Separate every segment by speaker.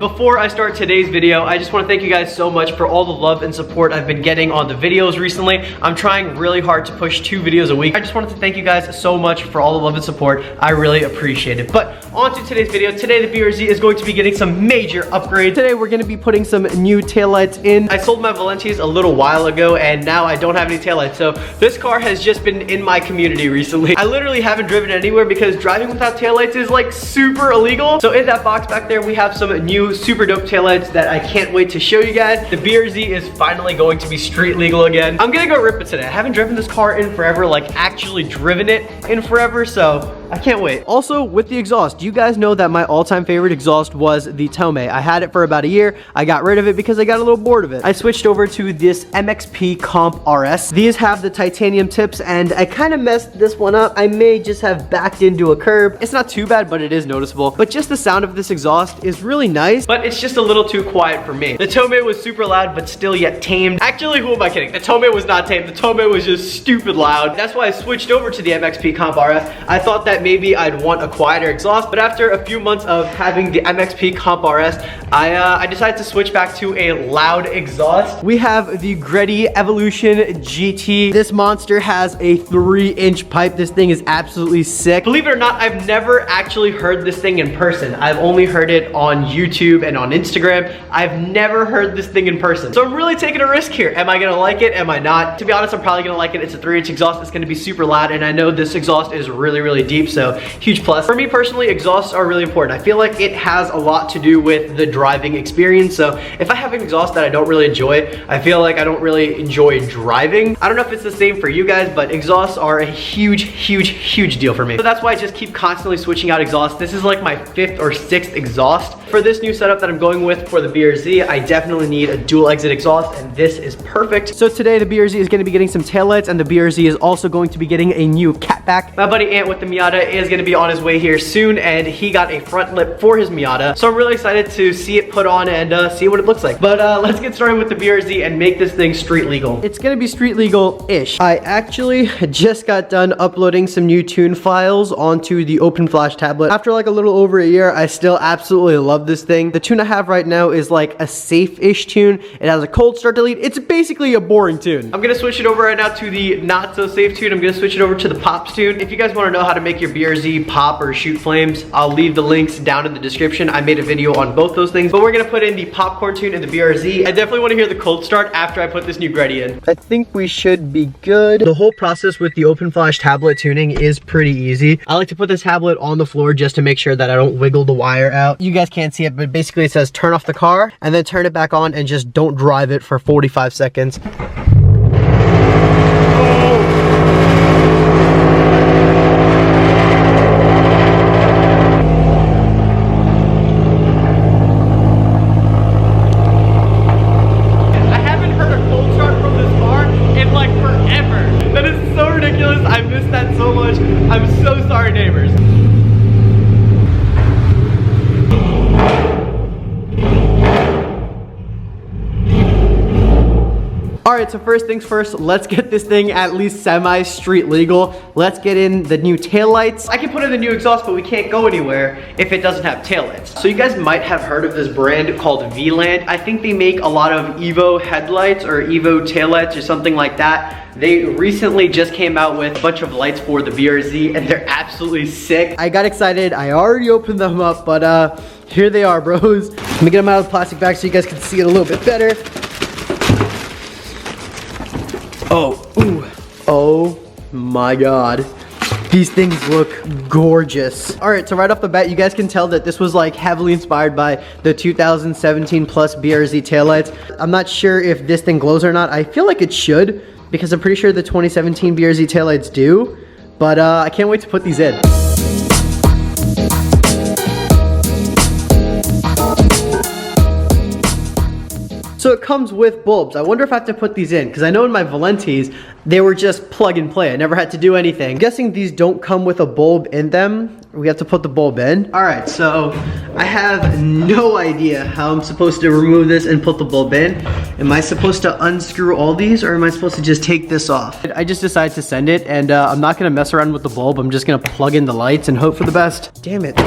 Speaker 1: before I start today's video, I just want to thank you guys so much for all the love and support I've been getting on the videos recently. I'm trying really hard to push 2 videos a week. I just wanted to thank you guys so much for all the love and support. I really appreciate it. But on to today's video. Today the BRZ is going to be getting some major upgrades. Today we're going to be putting some new taillights in. I sold my Valentis a little while ago and now I don't have any taillights. So this car has just been in my community recently. I literally haven't driven anywhere because driving without taillights is like super illegal. So in that box back there we have some new super dope taillights that I can't wait to show you guys. The BRZ is finally going to be street legal again. I'm gonna go rip it today. I haven't driven this car in forever, like actually driven it in forever, so I can't wait. Also, with the exhaust, you guys know that my all-time favorite exhaust was the Tome. I had it for about a year. I got rid of it because I got a little bored of it. I switched over to this MXP Comp RS. These have the titanium tips and I kind of messed this one up. I may just have backed into a curb. It's not too bad, but it is noticeable. But just the sound of this exhaust is really nice, but it's just a little too quiet for me. The Tome was super loud, but still yet tamed. Actually, who am I kidding? The Tome was not tamed. The Tome was just stupid loud. That's why I switched over to the MXP Comp RS. I thought that maybe I'd want a quieter exhaust, but after a few months of having the MXP Comp RS, I decided to switch back to a loud exhaust. We have the Greddy Evo GT. This monster has a 3-inch pipe. This thing is absolutely sick. Believe it or not, I've never actually heard this thing in person. I've only heard it on YouTube and on Instagram. I've never heard this thing in person. So I'm really taking a risk here. Am I gonna like it? Am I not? To be honest, I'm probably gonna like it. It's a 3-inch exhaust. It's gonna be super loud, and I know this exhaust is really, really deep, so huge plus. For me personally, exhausts are really important. I feel like it has a lot to do with the driving experience. So if I have an exhaust that I don't really enjoy, I feel like I don't really enjoy driving. I don't know if it's the same for you guys, but exhausts are a huge, huge, huge deal for me. So that's why I just keep constantly switching out exhausts. This is like my 5th or 6th exhaust. For this new setup that I'm going with for the BRZ, I definitely need a dual exit exhaust, and this is perfect. So today the BRZ is gonna be getting some taillights, and the BRZ is also going to be getting a new catback. My buddy Ant with the Miata is gonna be on his way here soon, and he got a front lip for his Miata. So I'm really excited to see it put on and see what it looks like. But let's get started with the BRZ and make this thing street legal. It's gonna be street legal-ish. I actually just got done uploading some new tune files onto the Open Flash tablet. After like a little over a year, I still absolutely love this thing. The tune I have right now is like a safe-ish tune. It has a cold start delete. It's basically a boring tune. I'm gonna switch it over right now to the not so safe tune. I'm gonna switch it over to the Pops tune. If you guys wanna know how to make your BRZ pop or shoot flames, I'll leave the links down in the description. I made a video on both those things, but we're gonna put in the popcorn tune and the BRZ. I definitely wanna hear the cold start after I put this new Greddy in. I think we should be good. The whole process with the Open Flash tablet tuning is pretty easy. I like to put this tablet on the floor just to make sure that I don't wiggle the wire out. You guys can't see it, but basically it says turn off the car and then turn it back on and just don't drive it for 45 seconds. Alright, so first things first, let's get this thing at least semi-street legal. Let's get in the new taillights. I can put in the new exhaust, but we can't go anywhere if it doesn't have taillights. So you guys might have heard of this brand called Vland. I think they make a lot of Evo headlights or Evo taillights or something like that. They recently just came out with a bunch of lights for the BRZ and they're absolutely sick. I got excited. I already opened them up, but here they are, bros. Let me get them out of the plastic bag so you guys can see it a little bit better. Oh, ooh, oh my God. These things look gorgeous. All right, so right off the bat, you guys can tell that this was like heavily inspired by the 2017 plus BRZ taillights. I'm not sure if this thing glows or not. I feel like it should because I'm pretty sure the 2017 BRZ taillights do, but I can't wait to put these in. So it comes with bulbs. I wonder if I have to put these in, because I know in my Valentis, they were just plug and play. I never had to do anything. I'm guessing these don't come with a bulb in them. We have to put the bulb in. All right, so I have no idea how I'm supposed to remove this and put the bulb in. Am I supposed to unscrew all these, or am I supposed to just take this off? I just decided to send it, and I'm not gonna mess around with the bulb. I'm just gonna plug in the lights and hope for the best. Damn it.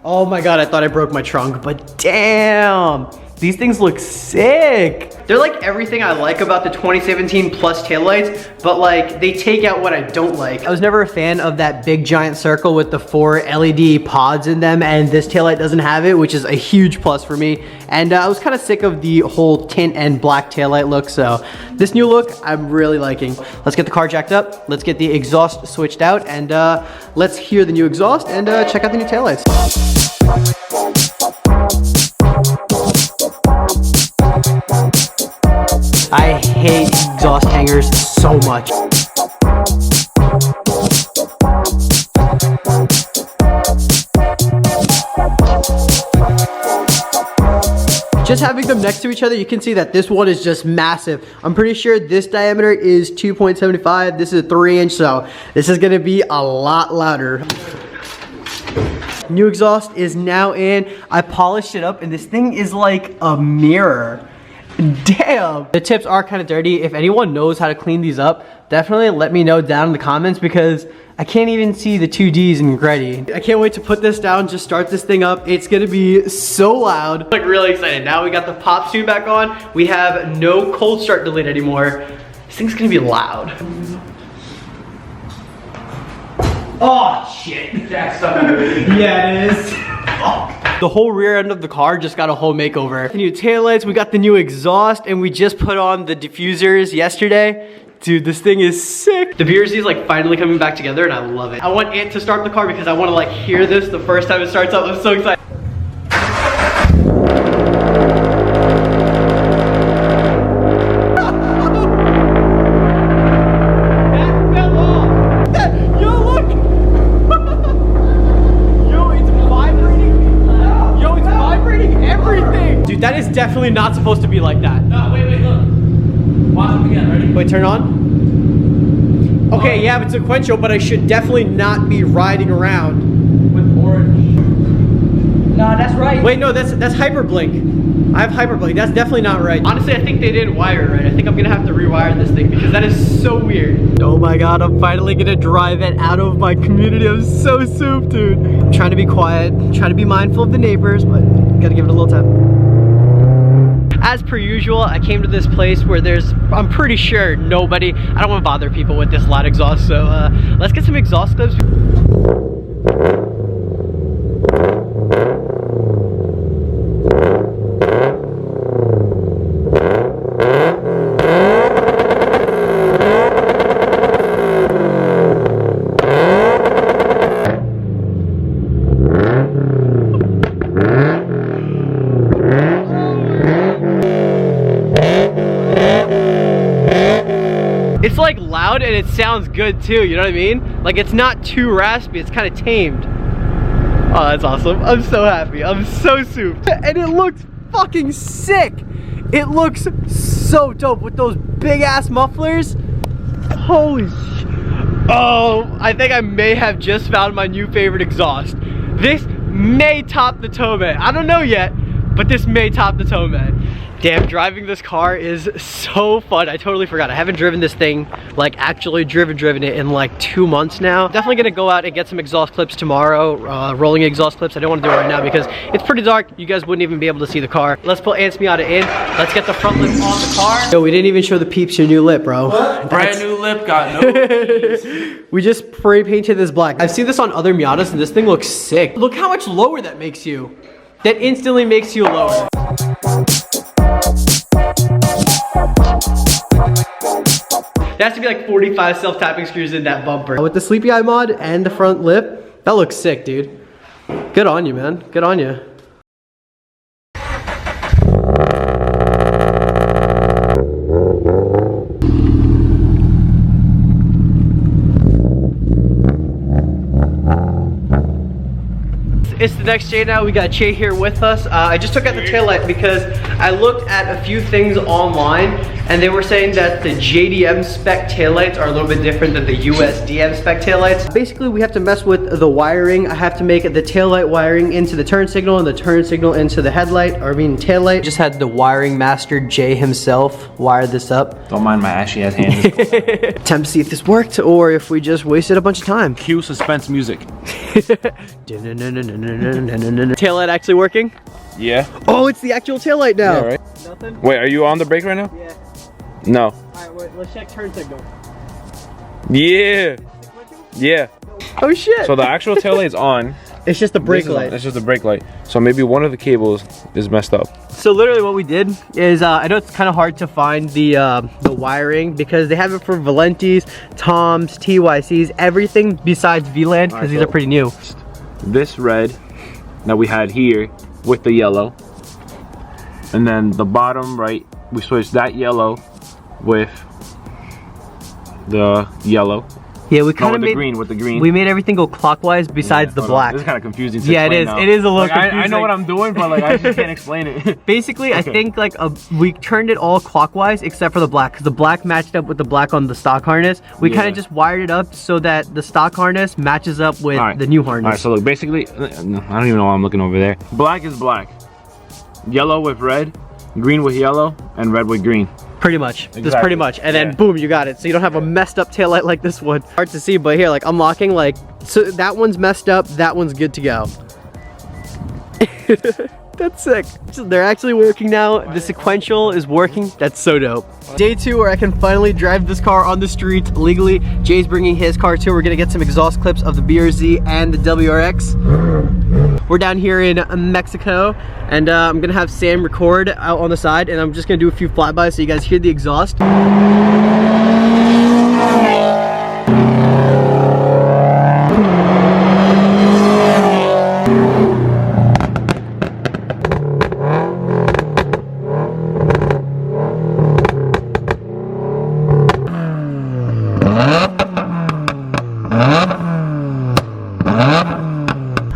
Speaker 1: Oh my God, I thought I broke my trunk, but damn. These things look sick. They're like everything I like about the 2017 Plus taillights, but like they take out what I don't like. I was never a fan of that big giant circle with the 4 LED pods in them, and this taillight doesn't have it, which is a huge plus for me. And I was kind of sick of the whole tint and black taillight look, so this new look I'm really liking. Let's get the car jacked up, let's get the exhaust switched out, and let's hear the new exhaust and check out the new taillights. I hate exhaust hangers so much. Just having them next to each other, you can see that this one is just massive. I'm pretty sure this diameter is 2.75, this is a 3-inch, so this is gonna be a lot louder. New exhaust is now in. I polished it up and this thing is like a mirror. Damn. The tips are kind of dirty. If anyone knows how to clean these up, definitely let me know down in the comments because I can't even see the 2Ds in Greddy. I can't wait to put this down, just start this thing up. It's gonna be so loud. I'm like really excited. Now we got the pop tune back on. We have no cold start delete anymore. This thing's gonna be loud. Oh shit. That's so good. Yeah, it is. Oh. The whole rear end of the car just got a whole makeover. The new taillights, we got the new exhaust, and we just put on the diffusers yesterday. Dude, this thing is sick. The VRZ is like finally coming back together and I love it. I want it to start the car because I want to like hear this the first time it starts up. I'm so excited. That is definitely not supposed to be like that.
Speaker 2: No, wait, look. Watch it again, ready?
Speaker 1: Wait, turn on. Okay, yeah, but sequential, but I should definitely not be riding around.
Speaker 2: With orange. No, that's right.
Speaker 1: Wait, no, that's hyperblink. I have hyperblink, that's definitely not right. Honestly, I think they didn't wire it right. I think I'm gonna have to rewire this thing because that is so weird. Oh my God, I'm finally gonna drive it out of my community. I'm so souped, dude. I'm trying to be quiet, trying to be mindful of the neighbors, but gotta give it a little time. As per usual, I came to this place where there's, I'm pretty sure, nobody. I don't want to bother people with this loud exhaust, so let's get some exhaust clips. It's like loud and it sounds good too, you know what I mean? Like it's not too raspy, it's kind of tamed. Oh, that's awesome. I'm so happy. I'm so souped. And it looks fucking sick. It looks so dope with those big ass mufflers. Holy shit. Oh, I think I may have just found my new favorite exhaust. This may top the Tome. I don't know yet, but this may top the Tome. Damn, driving this car is so fun. I totally forgot. I haven't driven this thing, like actually driven it in like 2 months now. Definitely gonna go out and get some exhaust clips tomorrow, rolling exhaust clips. I don't wanna do it right now because it's pretty dark. You guys wouldn't even be able to see the car. Let's put Aunt's Miata in. Let's get the front lip on the car. Yo, we didn't even show the peeps your new lip, bro.
Speaker 2: What? Brand new lip, got no keys.
Speaker 1: We just spray painted this black. I've seen this on other Miatas and this thing looks sick. Look how much lower that makes you. That instantly makes you lower. There has to be like 45 self-tapping screws in that bumper. With the Sleepy Eye mod and the front lip, that looks sick, dude. Good on you, man. Good on you. It's the next day now. We got Che here with us. I just took out the taillight because I looked at a few things online and they were saying that the JDM spec taillights are a little bit different than the USDM spec taillights. Basically, we have to mess with the wiring. I have to make the taillight wiring into the turn signal and the turn signal into the headlight, or I mean taillight. Just had the wiring master Jay himself wire this up.
Speaker 2: Don't mind my ashy ass hands.
Speaker 1: Time to see if this worked or if we just wasted a bunch of time.
Speaker 2: Cue suspense music.
Speaker 1: Taillight actually working?
Speaker 2: Yeah.
Speaker 1: Oh, it's the actual taillight now.
Speaker 2: Yeah, right?
Speaker 1: Nothing?
Speaker 2: Wait, are you on the brake right now?
Speaker 1: Yeah.
Speaker 2: No.
Speaker 1: Alright, wait, let's check turn signal.
Speaker 2: Yeah. Yeah.
Speaker 1: Oh shit.
Speaker 2: So the actual taillight's on.
Speaker 1: It's just the brake light.
Speaker 2: It's just the brake light. So maybe one of the cables is messed up.
Speaker 1: So literally what we did is, I know it's kind of hard to find the wiring because they have it for Valentis, Toms, TYCs, everything besides Vland because these are pretty new.
Speaker 2: This red that we had here with the yellow. And then the bottom right, we switched that yellow with the yellow.
Speaker 1: Yeah, we kind of made
Speaker 2: with the green.
Speaker 1: We made everything go clockwise besides the black.
Speaker 2: This is kind of confusing to
Speaker 1: explain
Speaker 2: now.
Speaker 1: It is a little
Speaker 2: like,
Speaker 1: confusing.
Speaker 2: I know what I'm doing, but like I just can't explain it.
Speaker 1: Basically, I think like we turned it all clockwise except for the black because the black matched up with the black on the stock harness. We kind of just wired it up so that the stock harness matches up with the new harness.
Speaker 2: Alright, so look, basically, I don't even know why I'm looking over there. Black is black. Yellow with red, green with yellow, and red with green.
Speaker 1: Pretty much.
Speaker 2: Exactly.
Speaker 1: Just pretty much. And then boom, you got it. So you don't have a messed up taillight like this one. Hard to see, but here, like unlocking, like, so that one's messed up, that one's good to go. That's sick. So they're actually working now. The sequential is working. That's so dope. Day 2 where I can finally drive this car on the street legally. Jay's bringing his car too. We're gonna get some exhaust clips of the BRZ and the WRX. We're down here in Mexico, and I'm gonna have Sam record out on the side, and I'm just gonna do a few flybys so you guys hear the exhaust.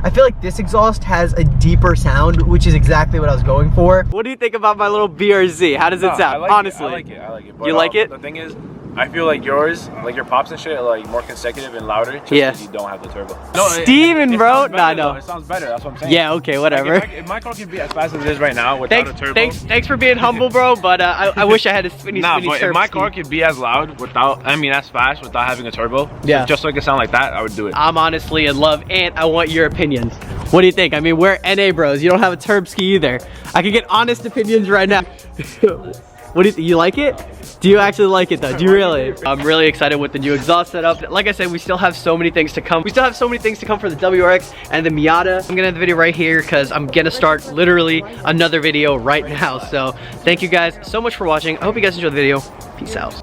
Speaker 1: I feel like this exhaust has a deeper sound, which is exactly what I was going for. What do you think about my little BRZ? How does it sound? Honestly.
Speaker 2: I like it. But,
Speaker 1: you like it?
Speaker 2: The thing is, I feel like yours, like your pops and shit, are like more consecutive and louder just because you don't have the turbo. No,
Speaker 1: Steven, bro. Nah, no.
Speaker 2: It sounds better, that's what I'm saying.
Speaker 1: Yeah, okay, whatever.
Speaker 2: Like, if my car can be as fast as it is right now without a turbo.
Speaker 1: Thanks for being humble, bro, but I wish I had a spinny
Speaker 2: but if my
Speaker 1: car
Speaker 2: car could be as loud without, as fast without having a turbo, just so it can sound like that, I would do it.
Speaker 1: I'm honestly in love, and I want your opinions. What do you think? I mean, we're NA bros. You don't have a turb ski either. I can get honest opinions right now. What do you think? You like it? Do you actually like it though? Do you really? I'm really excited with the new exhaust setup. Like I said, we still have so many things to come. We still have so many things to come for the WRX and the Miata. I'm gonna end the video right here because I'm gonna start literally another video right now. So thank you guys so much for watching. I hope you guys enjoyed the video. Peace out.